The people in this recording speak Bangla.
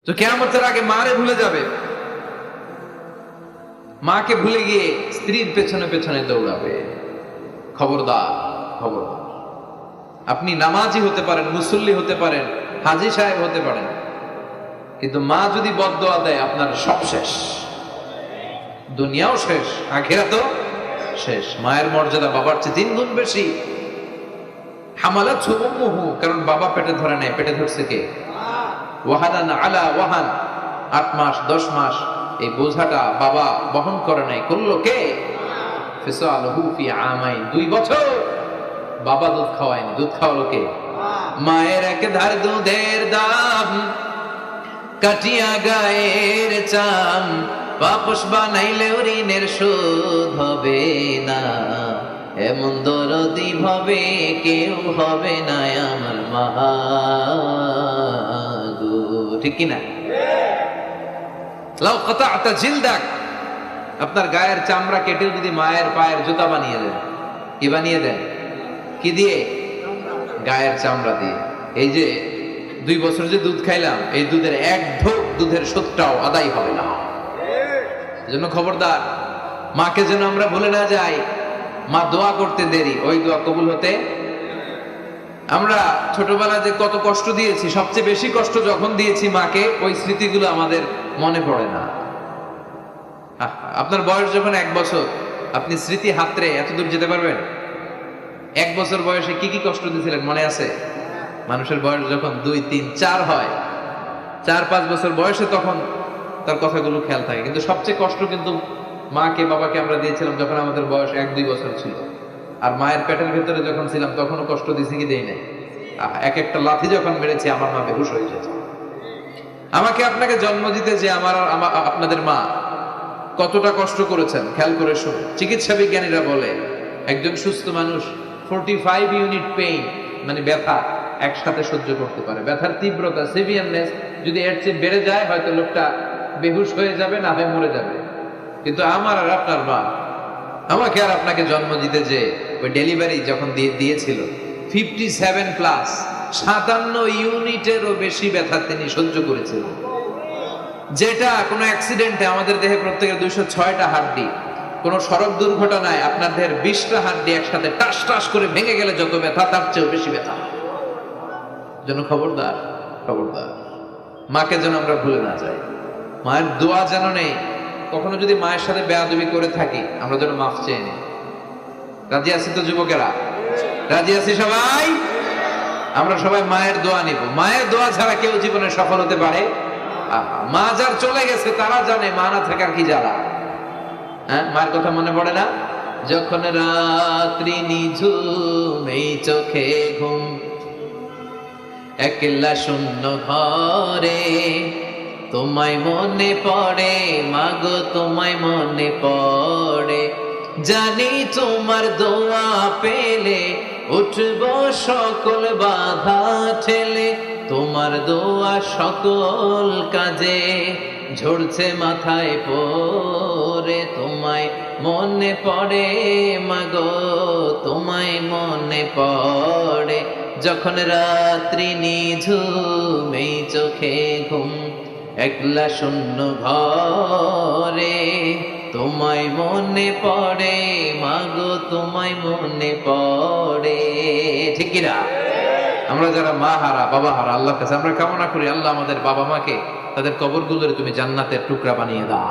তো কিয়ামতের আগে মারে ভুলে যাবে, মাকে ভুলে গিয়ে স্ত্রীর পেছনে পেছনে দৌড়াবে। খবরদার, খবরদার। আপনি নামাজি হতে পারেন, মুসল্লি হতে পারেন, হাজী সাহেব হতে পারেন, কিন্তু মা যদি বদদোয়া দেয় আপনার সব শেষ, দুনিয়াও শেষ, আখিরাতও শেষ। মায়ের মর্যাদা বাবার চেয়ে 3 গুণ বেশি। হামালাতহু উম্মুহু, কারণ বাবা পেটে ধরে নেয়, পেটে ধরছে কে? ওয়াহানান আলা ওয়াহান, 8 মাস 10 মাস এই বোঝাটা বাবা বহন করে নাই, করলো কে? ফিসালহু ফি আমাইন, 2 বছর বাবা দুধ খাওয়ায়নি, দুধ খাওয়ালো কে? মায়ের এক ধার দুধের দাম কাটিয়া গায়ের চাম, বাপস বানাইলে ঋণের শোধ হবে না, এমন দরদি ভাবে কেউ হবে না আমার মা গো। ঠিক কিনা? লাউ কাতা'তা জিলদাক, আপনার গায়ের চামড়া কেটে যদি মায়ের পায়ের জুতা বানিয়ে দেন, কি বানিয়ে দেন? কি দিয়ে? গায়ের চামড়া দিয়ে। এই যে 2 বছর যে দুধ খাইলাম, এই দুধের 1 ঢোক দুধের শোধটাও আদায় হবে না। এজন্য খবরদার, মাকে যেন আমরা ভুলে না যাই। মা দোয়া করতে দেরি, ওই দোয়া কবুল হতে। আমরা ছোটবেলায় যে কত কষ্ট দিয়েছি, সবচেয়ে বেশি কষ্ট যখন দিয়েছি মাকে, ওই স্মৃতিগুলো আমাদের মনে পড়ে না। আপনার বয়স যখন 1 বছর, আপনি স্মৃতি হাতড়ে এত দূর যেতে পারবেন? 1 বছর বয়সে কি কি কষ্ট দিয়েছিলেন মনে আছে? মানুষের বয়স যখন 2, 3, 4 হয়, 4-5 বছর বয়সে তখন তার কথাগুলো খেয়াল থাকে। কিন্তু সবচেয়ে কষ্ট কিন্তু মাকে বাবাকে আমরা দিয়েছিলাম যখন আমাদের বয়স 1-2 বছর ছিল। আর মায়ের পেটের ভেতরে যখন ছিলাম তখনও কষ্ট দিয়েছি কি দেই নাই? এক একটা লাথি যখন মেরেছি আমার মা বেহুশ হয়ে যেত। আমাকে আপনাকে জন্ম দিতে যে আপনাদের মা কতটা কষ্ট করেছেন খেয়াল করে শুনুন। চিকিৎসা বিজ্ঞানীরা বলে একজন সুস্থ মানুষ 45 ইউনিট পেইন, মানে ব্যথা একসাথে সহ্য করতে পারে। ব্যথার তীব্রতা, সিভিয়ারনেস যদি এর চেয়ে বেড়ে যায়, হয়তো লোকটা বেহুশ হয়ে যাবে, না হয়ে মরে যাবে। কিন্তু আমার আর আপনার মা আমাকে আর আপনাকে জন্ম দিতে যে ওই ডেলিভারি যখন দিয়েছিল, 57+, 57 ইউনিটেরও বেশি ব্যথা তিনি সহ্য করেছিলেন। যেটা কোনো অ্যাক্সিডেন্টে আমাদের দেহে প্রত্যেকের 206টা হাড্ডি, কোন সড়ক দুর্ঘটনায় আপনার দেহের 20টা হাড্ডি একসাথে টাস টাস করে ভেঙে গেলে যত ব্যথা, তার চেয়েও বেশি ব্যথা। যেন খবরদার, খবরদার, মাকে যেন আমরা ভুলে না যাই। মায়ের দোয়া যেন নেই। কখনো যদি মায়ের সাথে বেয়াদবি করে থাকি, আমরা যেন মাফ চেয়ে নিই। রাজি আছি তো যুবকেরা? রাজি আছি সবাই? আমরা সবাই মায়ের দোয়া নিব। মায়ের দোয়া ছাড়া কেউ জীবনে সফল হতে পারে? মা যার চলে গেছে তারা জানে মা না থাকার কি জ্বালা। হ্যাঁ, মায়ের কথা মনে পড়ে না? যখন রাত্রি নিঝুম, এই চোখে ঘুম, একলা শূন্য ঘরে, তোমায় মনে পড়ে মাগো, তোমায় মনে পড়ে, জানি তোমার দোয়া পেলে উঠব সকল বাধা ঠেলে, তোমার দোয়া সকল কাজে ঝরছে মাথায় পড়ে, তোমায় মনে পড়ে মাগো, তোমায় মনে পড়ে, যখন রাত্রি নিঝুম, এই চোখে ঘুম, একলা শূন্য ঘরে, তোমায় মনে পড়ে মাগো, তোমায় মনে পড়ে। ঠিক কিনা? আমরা যারা মা হারা, বাবা হারা, আল্লাহর কাছে আমরা কামনা করি, আল্লাহ আমাদের বাবা মাকে তাদের কবরগুলোরে তুমি জান্নাতের টুকরা বানিয়ে দাও।